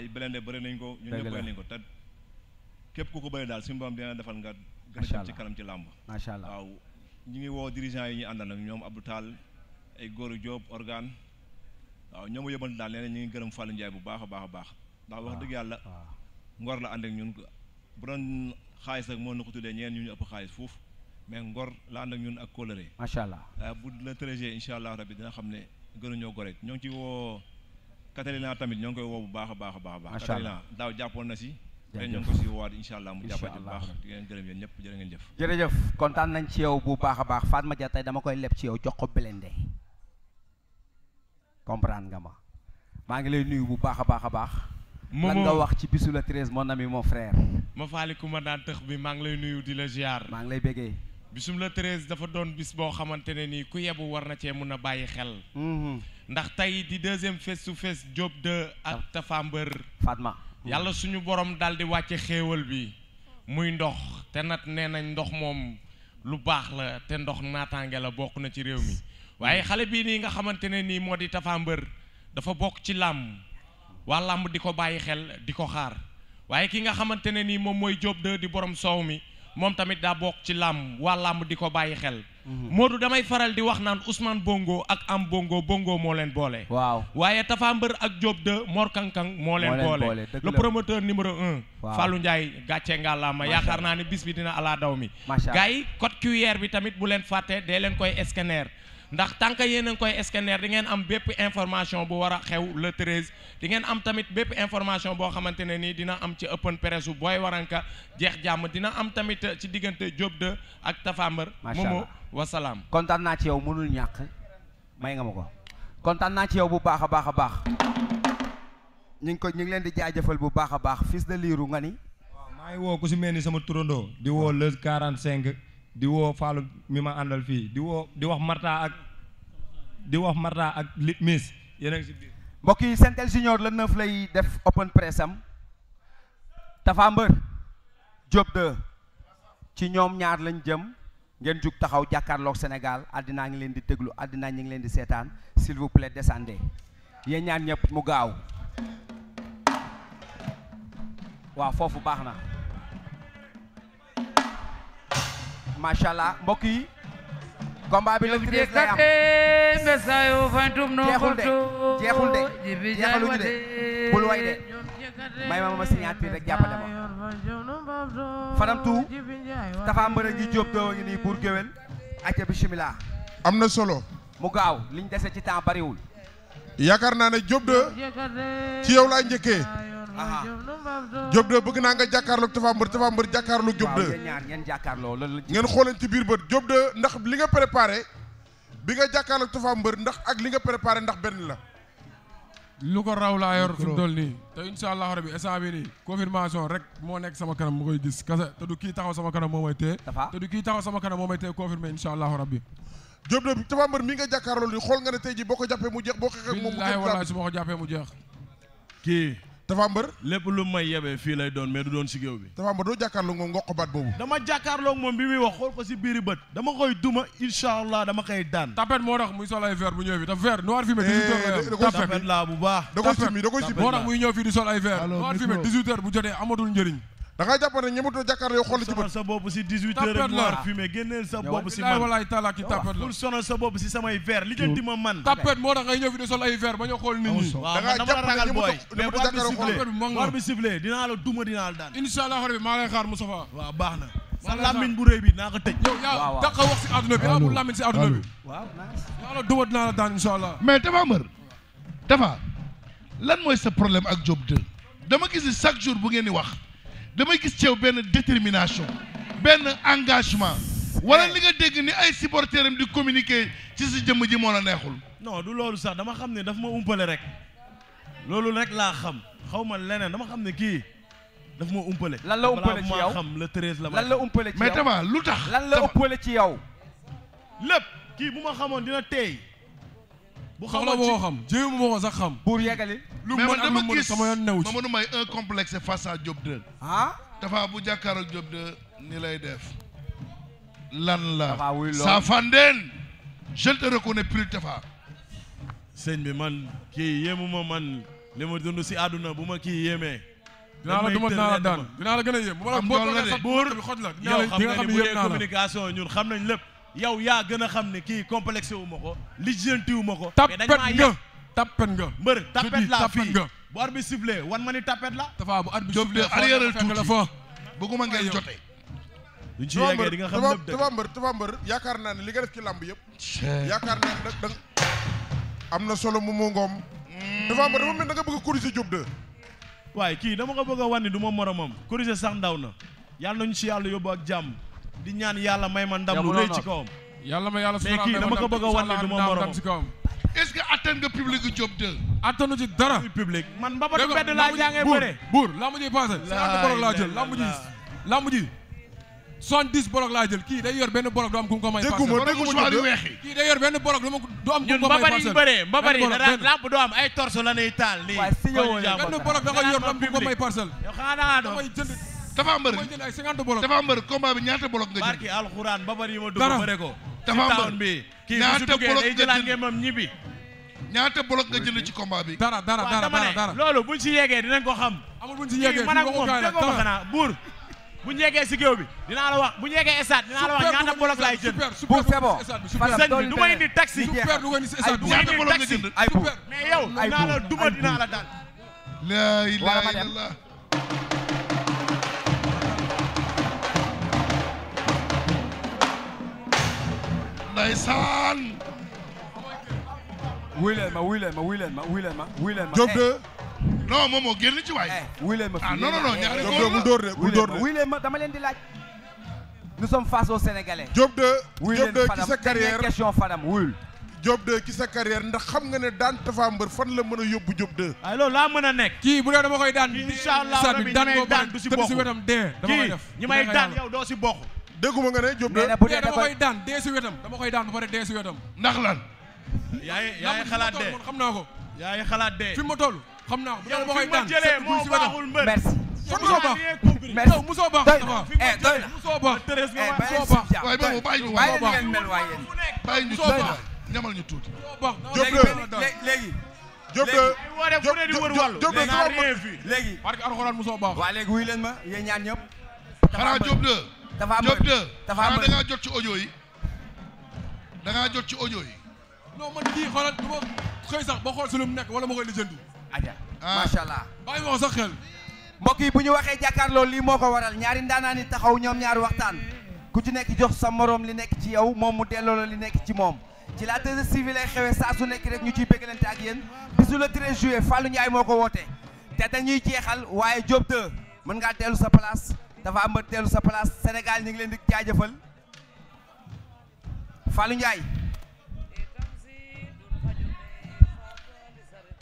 ay Blindé bëri nañ ko ñun ñëpp bëri nañ ko te képp ku ko bëri daal suñu borom dina defal nga gën a jëm ci kanam ci làmb macha allah waaw ñu ngi woo dirigeant yi ñu àndal nag ñoom Abdou Tall ay Góoru Diop organe waaw ñoom yëbal daal nee na ñu ngi gërëm Fallou Ndiaye bu baax a baax a baax ndax wax dëgg yàlla ngor la ànd ak ñun bu doon xaalis rek moo na ko tuddee ñeen ñu ëpp xaalis foofu mais ngor la ànd ak ñun ak kóolëre macha allah bu la tërëjee incha allah rabbi dina xam ne gënuñoo gore ñoo ngi ci woo Catalina tamit ñoo ngi koy woo bu baax a baax a baax Catalina daaw jàppoon na si ren ñoo ngi ko si woowaat incha allah mu jàppati bu baax di ngeen gërëm yéen ñëpp jërë ngeen jëf jërëjëf kontaan nañ ci yow bu baax a baax Fatma Dia tey dama koy leb ci yow jox ko Blindé comprendre nga ma maa ngi lay nuyu bu baax a baax a baax lan nga wax ci bisu le 13 mon ami mon frère ma faali ku ma daan tëx bi maa ngi lay nuyu di la ziar maa ngi lay béggee bisum le 13 dafa doon bis boo xamante ne nii ku yebu war na cee mun a bàyyi xel ndax tey di deuxième face to face Diop 2 ak Tapha Mbeur Fatma yàlla suñu borom daal di wàcce xéewal bi muy ndox te nag nee nañ ndox moom lu baax la te ndox naataange la bokk na ci réew mi waaye xale bii nii nga xamante ne nii moo di Tapha Mbeur dafa bokk ci làmb waa làmb di ko bàyyi xel di ko xaar waaye ki nga xamante ne nii moom mooy Diop 2 di borom soow mi moom tamit daa bokk ci làmb waa làmb di ko bàyyi xel Modou damay faral di wax naan Ousmane Bongo ak Am Bongo Bongo moo leen boole waaw waaye Tapha Mbeur ak Diop 2 Mor Kankang moo leen boole le promoteur numéro 1 Fallou Ndiaye gàcce ngàllaama yaakaar naa ne bis bi dina ala daw mi gars yi code QR bi tamit bu leen fàtte dee leen koy scanner ndax tant que yéen a ngi koy scanner di ngeen am bépp information bu war a xew le 13 di ngeen am tamit bépp information boo xamante ne nii dina am ci open presse Boy Waranka jeex jàmm dina am tamit ci diggante Diop 2 ak Tapha Mbeur Momo wasalaam kontaan naa ci yow mënul ñàkk may nga ma ko kontaan naa ci yow bu baax a baax a baax ñu ngi leen di jaajëfal bu baax a baax fils de Lirou nga ni waaw maa ngi woo ku si mel ni sama turandoo di woo le 45 di woo Fallou mi ma àndal fii di wax Marta ak Miss yéen a ngi si biir mbokk yi Sentel Junior le 9 lay def open press am Tapha Mbeur Diop 2 ci ñoom ñaar lañ jëm ngeen jug taxaw jàkkaarloog Sénégal àddinaa ngi leen di déglu àddinaa ñu ngi leen di seetaan s'il vous plaît descendez yéen ñaar ñëpp mu gaaw waaw foofu baax na macha allah mbokk yi combat bi le 13 lay am jeexul de jeexaluñu de bul way de may ma signature rek jàppale ma Fadam tout Tapha Mbeur gi Diop 2 ngi nii buur géwél acca bismillah am na solo mu gaaw liñ dese ci temps bariwul yaakaar naa ne Diop 2 ci yow laa njëkkee Diop 2 bëgg naa nga jàkkaarloog Tapha Mbeur jàkkaarloog Diop 2 ñaar ngeen jàkkaarloo loolu ngeen xooleen ci biir bët Diop 2 ndax li nga préparé bi nga jàkkaarloog Tapha Mbeur ndax ak li nga préparé ndax benn la lu ko raw laa yor fi mu toll nii te incha allah rabi instant bi nii confirmation rek moo nekk sama kanam mu koy gis kase te du kii taxaw sama kanam moo may téye te du kii taxaw sama kanam moo may téye confirmé incha allah rabi Diop 2 Tapha Mbeur mi nga jàkkaarloo nii xool nga ne tey ji boo ko jàppee mu jeex boo xeex ak moom billaahi wallaahi su ma ko jàppee mu jeex kii Tapha Mbeur lépp lu may yebee fii lay doon mais du doon si géew bi Tapha Mbeur doo jàkkaarloog moom ngoq baat boobu dama jàkkaarloog moom bi muy wax xool ko si biiri bët dama koy duma incha allah dama koy daan tapet moo tax muy sol ay verre bu ñëw fi te verre noir fumé 18h tapet laa bu baax da koy simmi moo tax muy ñëw fii di sol ay verre noir fumé 18h bu jotee amatul njëriñ da ngaa jàpp ne ñematoo jàkkaarloo yow xool ci bët sa bopp si 18h rek noir fumé génneel sa bopp si man walaay taala ki tapet la pour sonal sa bopp si samay verre li jënti ma man tapet moo tax ngay ñëw fi di sol ay verre ba ñu xool nit ñi waaw man dama ragal booy mais war bi sifflé dinaa la duma dinaa la daan incha allah rabbi maa lay xaar Moustapha waaw baax na sa làmmiñ bu rëy bi naa ko tëj yow yaa dàqa wax si àdduna bi amul làmmiñ si àdduna bi waaw yaa la duma dinaa la daan incha allah mais Tapha Mbeur Tapha lan mooy sa problème ak Diop 2 dama gis ni chaque jour bu ngeen di wax damay gis ci yow benn détermination benn engagement wala li nga dégg ni ay supporters am di communiquer ci sa jëmm ji moo la neexul. non du loolu sax dama xam ne daf ma umpale rek loolu rek laa xam xaw ma leneen dama xam ne kii daf ma umpale. lan la umpale ci yow xam le 13 la lan la umpale ci yow mais Tapha lu tax lan la umpale ci yow. lépp kii bu ma xamoon dina teey. bu xamoon boo xam jéem moo ko sax xam. pour yeggali. lu mën ak lu mën sama yoon new ci Mamadou Mbaye un complexe face à Diop 2. ah. Tapha bu jàkkaarloo ak Diop 2 ni lay def. lan la. Tapha wuy lool sa fandeen je ne te reconnais plus Tapha. sëñ bi man kii yéemu ma man li ma dund si àdduna bu ma kii yéemee. dinaa la duma dinaa la daan dinaa la gën a yéem. bu ma la boo xoj la yow xam nga ni bu dee communication ñun xam nañ lépp. yow yaa gën a xam ne kii complexé wu ma ko lijjanti wu ma ko. tapet nga tapet nga. mbër tapet laa fii bu arbitre bi sifflé wan ma ni tapet la. Tafa bu arbitre Diop de arrière tuuti bëgguma ngeen jotee. duñ ci yeggee di nga xam lépp dëgg Tapha Mbeur yaakaar naa ne li nga def ci làmb yëpp. yaakaar naa ne da am na solo mu ngoom. Tapha Mbeur dafa mel da nga bëgg a corriger Diop de. waaye kii dama ko bëgg a wan ni du ma moromam corriger sax ndaw na yàlla nañu ci yàlla yóbbu ak jàmm di ñaan yàlla may ma ndam lu rëy ci kawam. yàlla ma yàlla mais kii dama ko bëgg a wan ni du ma moromam ci kawam. est-ce que atteindre nga public gu Diop de. attanu ci dara. public man mbabatu mbedd laa jàngee bëre. buur lamb ji passé 50 bolok laa jël lamb ji 70 bolok laa jël kii day yor benn bolok du am ku ko may parcelle. kii day yor benn bolok du am ku ko may parcelle. mbabari yi lamb du am ay torso la ñuy taal nii. benn bolok da nga yor du am ku ko may parcelle. yow xanaa da ngaa doon damay jënd Tapha Mbeur damay jënd ay 50 bolok. Tapha Mbeur combat bi ñaata bolok nga jënd. barki alxuraan mbabari yi ma dugg bëre ko. Tapha Mbeur bi kii ñaata bolok day nga jëlaat jënd ngeen ñibbi. ñaata bolok nga jënd ci combat bi. dara loolu buñ ci yeggee dinañ ko xam. amul buñ ci yeggee man ak moom déggoo ma xanaa buur buñ yeggee si géew bi dinaa la wax buñ yeggee stade dinaa la wax ñaata bolok laay jënd. Buur c'est bon. sëñ bi du ma indi taxi. super du ko indi si stade du ñaata bolok nga jënd. ay buur mais yow dinaa la duma dinaa la daan. laa ilaaha illallah. ndeysaan. wuy leen ma. Diop de. non moom moo génn ci waay. wuy leen ma ah non ñaari Diop de bul dóor de bul dóor de. wuy leen ma dama leen di laaj. nous sommes face aux Sénégalais. Diop de. wuy Diop leen de Fadam ci sa carrière question Fadam wuyul. Diop de ci sa carrière ndax xam nga ne daan Tapha Mbeur fan la mën a yóbbu Diop de. ay loolu laa mën a nekk. kii bu dee dama koy daan incha allah rabi ñi may daan du si bokk si wetam dee dama koy def ñi may daan yow doo si bokk. dégguma nga ne Diop de. bu dee dama koy daan dee si wetam dama koy daan ba pare dee si wetam. ndax lan. yaay xalaat dee xam naa ko. yaay xalaat dee. fi ma toll xam naa ko bu dee dama koy daan jëlee moo baaxul mbër. merci. musoo baax merci yow musoo baax doy dafa na doy na. musoo baax musoo baax. waaye boobu bàyyi ñu bàyyi waay leen ngeen mel waaye yéen. bàyyi ñu tuuti ñamal ñu tuuti. Diop de léegi. Diop de léegi. parce que alxuraan musoo baax. waa léegi wuy leen ma yéen ñaan ñëpp. xanaa Diop de. Tapha Diop de Tapha xanaa Mbeur da ngaa jot ci audio yi. da ngaa jot ci audio yi. non man kii xoolal du ma xëy sax ba xool si lu mu nekk wala ma koy lijjanti. aja macha allah. bàyyi ma ko sax xel. mbokk yi bu ñu waxee jàkkaarloo lii moo ko waral ñaari ndaanaan yi taxaw ñoom ñaari waxtaan ku ci nekk jox sa morom li nekk ci yow moom mu delloo la li nekk ci moom ci la 2STV lay xewee saa su nekk rek ñu ciy bëggalante ak yéen bisu le 13 juillet Fallou Ndiaye moo ko woote te dañuy jeexal waaye Diop 2 mën ngaa dellu sa place Tapha Mbeur dellu sa place Sénégal ñu ngi leen di jaajëfal Fallou Ndiaye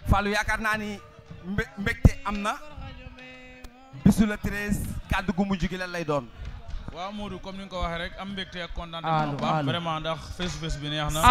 Fallou yaakaar naa ni mbégte am na bisu le 13 kàddu gu mujj gi lan lay doon. waaw Modou comme ni nga ko waxee rek am mbégte ak kontaan bu baax vraiment ndax face to face bi neex na.